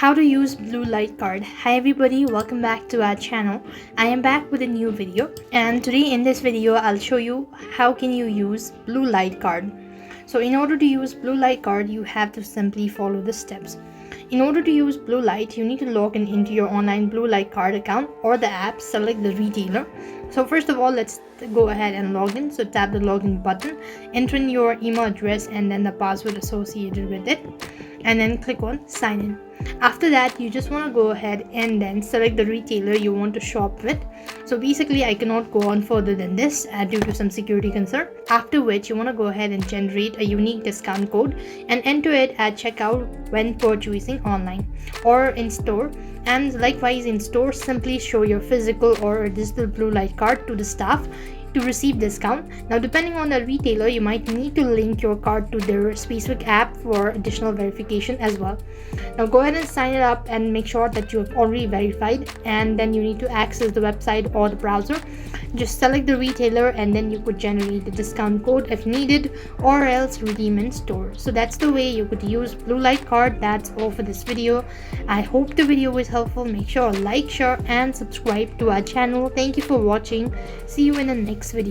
How to use blue light card. Hi everybody, welcome back to our channel. I am back with a new video, and today in this video I'll show you how can you use blue light card. So in order to use blue light card, you have to simply follow the steps. In order to use blue light, you need to log in into your online blue light card account or the app. Select the retailer. So first of all, let's go ahead and log in. So tap the login button, enter in your email address and then the password associated with it, and then click on sign in. After that, you just want to go ahead and then select the retailer you want to shop with. So basically I cannot go on further than this due to some security concern. After which you want to go ahead and generate a unique discount code and enter it at checkout when purchasing online or in store. And likewise in store, simply show your physical or digital blue light card to the staff to receive discount. Now depending on the retailer, you might need to link your card to their specific app for additional verification as well. Now go ahead and sign it up and make sure that you have already verified, and then you need to access the website or the browser. Just select the retailer and then you could generate the discount code if needed, or else redeem in store. So that's the way you could use blue light card. That's all for this video. I hope the video was helpful. Make sure to like, share and subscribe to our channel. Thank you for watching. See you in the next video.